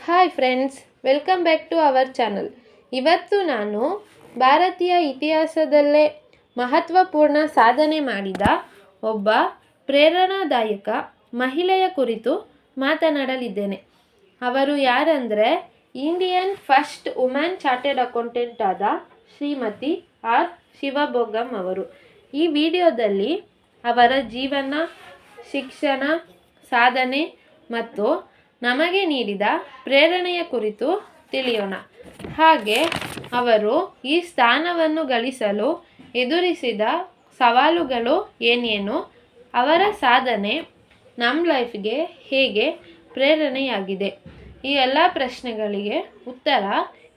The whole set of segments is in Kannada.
Hi friends, welcome back to our channel. ಇವತ್ತು ನಾನು ಭಾರತೀಯ ಇತಿಹಾಸದಲ್ಲೇ ಮಹತ್ವಪೂರ್ಣ ಸಾಧನೆ ಮಾಡಿದ ಒಬ್ಬ ಪ್ರೇರಣಾದಾಯಕ ಮಹಿಳೆಯ ಕುರಿತು ಮಾತನಾಡಲಿದ್ದೇನೆ. ಅವರು ಯಾರಂದರೆ Indian first women chartered accountant ಆದ ಶ್ರೀಮತಿ ಆರ್ ಶಿವಭೋಗಂ ಅವರು. ಈ ವಿಡಿಯೋದಲ್ಲಿ ಅವರ ಜೀವನ, ಶಿಕ್ಷಣ, ಸಾಧನೆ ಮತ್ತು ನಮಗೆ ನೀಡಿದ ಪ್ರೇರಣೆಯ ಕುರಿತು ತಿಳಿಯೋಣ. ಹಾಗೆ ಅವರು ಈ ಸ್ಥಾನವನ್ನು ಗಳಿಸಲು ಎದುರಿಸಿದ ಸವಾಲುಗಳು ಏನೇನು, ಅವರ ಸಾಧನೆ ನಮ್ಮ ಲೈಫ್ಗೆ ಹೇಗೆ ಪ್ರೇರಣೆಯಾಗಿದೆ, ಈ ಎಲ್ಲ ಪ್ರಶ್ನೆಗಳಿಗೆ ಉತ್ತರ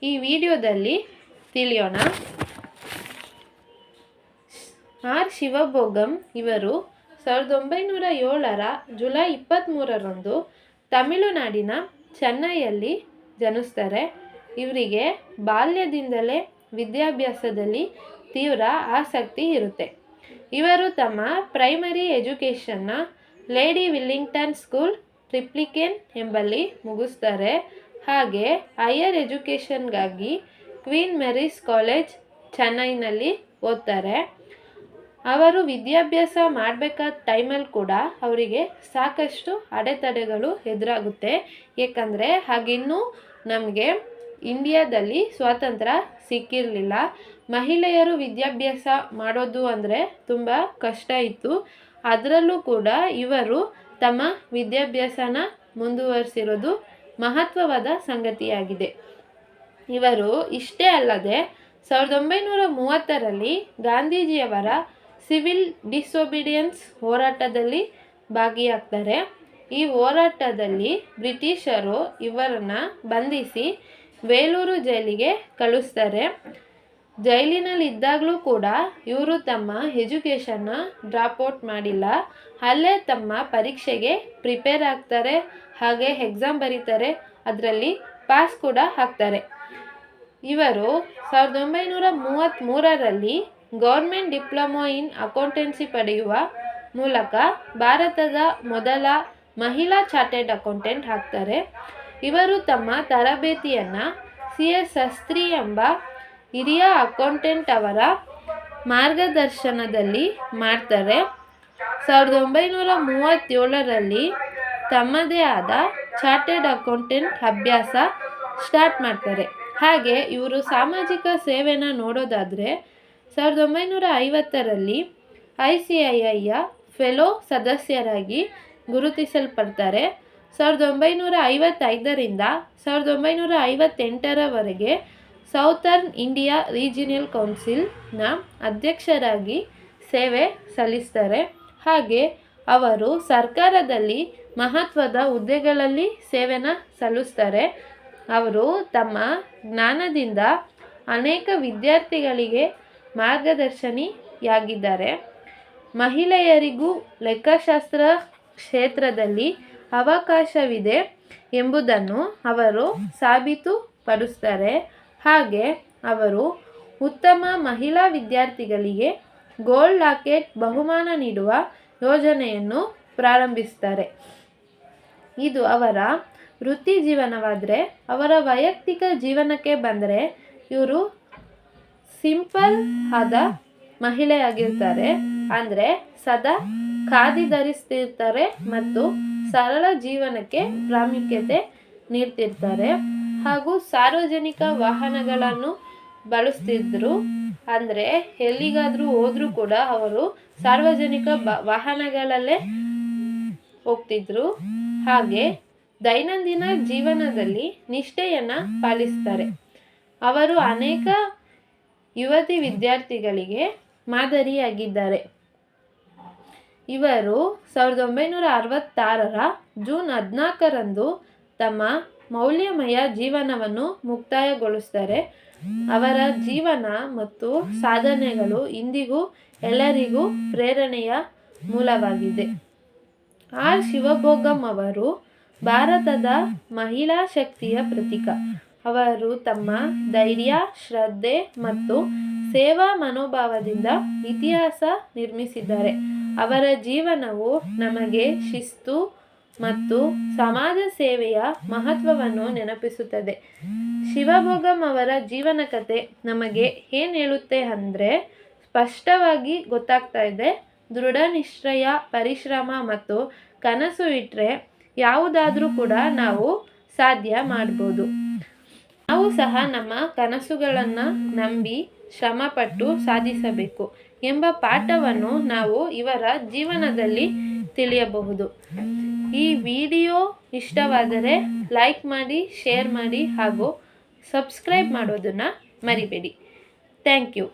ಈ ವಿಡಿಯೋದಲ್ಲಿ ತಿಳಿಯೋಣ. ಆರ್ ಶಿವಭೋಗಂ ಇವರು 1907 ಜುಲೈ 23 ತಮಿಳುನಾಡಿನ ಚೆನ್ನೈಯಲ್ಲಿ ಜನಿಸ್ತಾರೆ. ಇವರಿಗೆ ಬಾಲ್ಯದಿಂದಲೇ ವಿದ್ಯಾಭ್ಯಾಸದಲ್ಲಿ ತೀವ್ರ ಆಸಕ್ತಿ ಇರುತ್ತೆ. ಇವರು ತಮ್ಮ primary ಎಜುಕೇಷನ್ನ lady Willingdon school, Triplicane ಎಂಬಲ್ಲಿ ಮುಗಿಸ್ತಾರೆ. ಹಾಗೆ ಹೈಯರ್ ಎಜುಕೇಷನ್ಗಾಗಿ ಕ್ವೀನ್ ಮೇರೀಸ್ ಕಾಲೇಜ್, ಚೆನ್ನೈನಲ್ಲಿ ಓದ್ತಾರೆ. ಅವರು ವಿದ್ಯಾಭ್ಯಾಸ ಮಾಡಬೇಕಾದ ಟೈಮಲ್ಲಿ ಕೂಡ ಅವರಿಗೆ ಸಾಕಷ್ಟು ಅಡೆತಡೆಗಳು ಎದುರಾಗುತ್ತೆ. ಏಕೆಂದರೆ ಹಾಗಿನ್ನೂ ನಮಗೆ ಇಂಡಿಯಾದಲ್ಲಿ ಸ್ವಾತಂತ್ರ್ಯ ಸಿಕ್ಕಿರಲಿಲ್ಲ. ಮಹಿಳೆಯರು ವಿದ್ಯಾಭ್ಯಾಸ ಮಾಡೋದು ಅಂದರೆ ತುಂಬ ಕಷ್ಟ ಇತ್ತು. ಅದರಲ್ಲೂ ಕೂಡ ಇವರು ತಮ್ಮ ವಿದ್ಯಾಭ್ಯಾಸನ ಮುಂದುವರಿಸಿರೋದು ಮಹತ್ವವಾದ ಸಂಗತಿಯಾಗಿದೆ. ಇವರು ಇಷ್ಟೇ ಅಲ್ಲದೆ 1930 ಗಾಂಧೀಜಿಯವರ ಸಿವಿಲ್ ಡಿಸೊಬಿಡಿಯನ್ಸ್ ಹೋರಾಟದಲ್ಲಿ ಭಾಗಿಯಾಗ್ತಾರೆ. ಈ ಹೋರಾಟದಲ್ಲಿ ಬ್ರಿಟಿಷರು ಇವರನ್ನು ಬಂಧಿಸಿ ವೇಲೂರು ಜೈಲಿಗೆ ಕಳಿಸ್ತಾರೆ. ಜೈಲಿನಲ್ಲಿದ್ದಾಗಲೂ ಕೂಡ ಇವರು ತಮ್ಮ ಎಜುಕೇಷನ್ನ ಡ್ರಾಪ್ಔಟ್ ಮಾಡಿಲ್ಲ. ಅಲ್ಲೇ ತಮ್ಮ ಪರೀಕ್ಷೆಗೆ ಪ್ರಿಪೇರ್ ಆಗ್ತಾರೆ, ಹಾಗೆ ಎಕ್ಸಾಮ್ ಬರೀತಾರೆ, ಅದರಲ್ಲಿ ಪಾಸ್ ಕೂಡ ಆಗ್ತಾರೆ. ಇವರು 1933 ಗೌರ್ಮೆಂಟ್ ಡಿಪ್ಲೊಮಾ ಇನ್ ಅಕೌಂಟೆನ್ಸಿ ಪಡೆಯುವ ಮೂಲಕ ಭಾರತದ ಮೊದಲ ಮಹಿಳಾ ಚಾರ್ಟೆಡ್ ಅಕೌಂಟೆಂಟ್ ಆಗ್ತಾರೆ. ಇವರು ತಮ್ಮ ತರಬೇತಿಯನ್ನು CS ಶಾಸ್ತ್ರಿ ಎಂಬ ಹಿರಿಯ ಅಕೌಂಟೆಂಟ್ ಅವರ ಮಾರ್ಗದರ್ಶನದಲ್ಲಿ ಮಾಡ್ತಾರೆ. 1937 ತಮ್ಮದೇ ಆದ ಚಾರ್ಟೆಡ್ ಅಕೌಂಟೆಂಟ್ ಅಭ್ಯಾಸ ಸ್ಟಾರ್ಟ್ ಮಾಡ್ತಾರೆ. ಹಾಗೆ ಇವರು ಸಾಮಾಜಿಕ ಸೇವೆನ ನೋಡೋದಾದರೆ 1950 ICIIಯ ಫೆಲೋ ಸದಸ್ಯರಾಗಿ ಗುರುತಿಸಲ್ಪಡ್ತಾರೆ. 1955 1958 ಸೌತರ್ನ್ ಇಂಡಿಯಾ ರೀಜಿನಲ್ ಕೌನ್ಸಿಲ್ನ ಅಧ್ಯಕ್ಷರಾಗಿ ಸೇವೆ ಸಲ್ಲಿಸ್ತಾರೆ. ಹಾಗೆ ಅವರು ಸರ್ಕಾರದಲ್ಲಿ ಮಹತ್ವದ ಹುದ್ದೆಗಳಲ್ಲಿ ಸೇವೆನ ಸಲ್ಲಿಸ್ತಾರೆ. ಅವರು ತಮ್ಮ ಜ್ಞಾನದಿಂದ ಅನೇಕ ವಿದ್ಯಾರ್ಥಿಗಳಿಗೆ ಮಾರ್ಗದರ್ಶಿಯಾಗಿದ್ದಾರೆ. ಮಹಿಳೆಯರಿಗೂ ಲೆಕ್ಕಶಾಸ್ತ್ರ ಕ್ಷೇತ್ರದಲ್ಲಿ ಅವಕಾಶವಿದೆ ಎಂಬುದನ್ನು ಅವರು ಸಾಬೀತುಪಡಿಸ್ತಾರೆ. ಹಾಗೆ ಅವರು ಉತ್ತಮ ಮಹಿಳಾ ವಿದ್ಯಾರ್ಥಿಗಳಿಗೆ ಗೋಲ್ಡ್ ಲಾಕೆಟ್ ಬಹುಮಾನ ನೀಡುವ ಯೋಜನೆಯನ್ನು ಪ್ರಾರಂಭಿಸ್ತಾರೆ. ಇದು ಅವರ ವೃತ್ತಿ ಜೀವನವಾದರೆ, ಅವರ ವೈಯಕ್ತಿಕ ಜೀವನಕ್ಕೆ ಬಂದರೆ ಇವರು ಸಿಂಪಲ್ ಆದ ಮಹಿಳೆಯಾಗಿರ್ತಾರೆ. ಅಂದರೆ ಸದಾ ಖಾದಿ ಧರಿಸ್ತಿರ್ತಾರೆ ಮತ್ತು ಸರಳ ಜೀವನಕ್ಕೆ ಪ್ರಾಮುಖ್ಯತೆ ನೀಡ್ತಿರ್ತಾರೆ. ಹಾಗೂ ಸಾರ್ವಜನಿಕ ವಾಹನಗಳನ್ನು ಬಳಸ್ತಿದ್ರು. ಅಂದರೆ ಎಲ್ಲಿಗಾದರೂ ಹೋದರೂ ಕೂಡ ಅವರು ಸಾರ್ವಜನಿಕ ವಾಹನಗಳಲ್ಲೇ ಹೋಗ್ತಿದ್ರು. ಹಾಗೆ ದೈನಂದಿನ ಜೀವನದಲ್ಲಿ ನಿಷ್ಠೆಯನ್ನು ಪಾಲಿಸ್ತಾರೆ. ಅವರು ಅನೇಕ ಯುವತಿ ವಿದ್ಯಾರ್ಥಿಗಳಿಗೆ ಮಾದರಿಯಾಗಿದ್ದಾರೆ. ಇವರು 1966 ಜೂನ್ 14 ತಮ್ಮ ಮೌಲ್ಯಮಯ ಜೀವನವನ್ನು ಮುಕ್ತಾಯಗೊಳಿಸ್ತಾರೆ. ಅವರ ಜೀವನ ಮತ್ತು ಸಾಧನೆಗಳು ಇಂದಿಗೂ ಎಲ್ಲರಿಗೂ ಪ್ರೇರಣೆಯ ಮೂಲವಾಗಿದೆ. ಆರ್ ಶಿವಭೋಗಂ ಅವರು ಭಾರತದ ಮಹಿಳಾ ಶಕ್ತಿಯ ಪ್ರತೀಕ. ಅವರು ತಮ್ಮ ಧೈರ್ಯ, ಶ್ರದ್ಧೆ ಮತ್ತು ಸೇವಾ ಮನೋಭಾವದಿಂದ ಇತಿಹಾಸ ನಿರ್ಮಿಸಿದ್ದಾರೆ. ಅವರ ಜೀವನವು ನಮಗೆ ಶಿಸ್ತು, ಮತ್ತು ಸಮಾಜ ಸೇವೆಯ ಮಹತ್ವವನ್ನು ನೆನಪಿಸುತ್ತದೆ. ಶಿವಭೋಗಂ ಅವರ ಜೀವನ ಕಥೆ ನಮಗೆ ಏನು ಹೇಳುತ್ತೆ ಅಂದರೆ, ಸ್ಪಷ್ಟವಾಗಿ ಗೊತ್ತಾಗ್ತಾ ಇದೆ, ದೃಢ ನಿಶ್ಚಯ, ಪರಿಶ್ರಮ ಮತ್ತು ಕನಸು ಇಟ್ಟರೆ ಯಾವುದಾದ್ರೂ ಕೂಡ ನಾವು ಸಾಧ್ಯ ಮಾಡ್ಬೋದು. ನಾವು ಸಹ ನಮ್ಮ ಕನಸುಗಳನ್ನು ನಂಬಿ ಶ್ರಮಪಟ್ಟು ಸಾಧಿಸಬೇಕು ಎಂಬ ಪಾಠವನ್ನು ನಾವು ಇವರ ಜೀವನದಲ್ಲಿ ತಿಳಿಯಬಹುದು. ಈ ವಿಡಿಯೋ ಇಷ್ಟವಾದರೆ ಲೈಕ್ ಮಾಡಿ, ಶೇರ್ ಮಾಡಿ ಹಾಗೂ ಸಬ್ಸ್ಕ್ರೈಬ್ ಮಾಡೋದನ್ನು ಮರಿಬೇಡಿ. Thank you.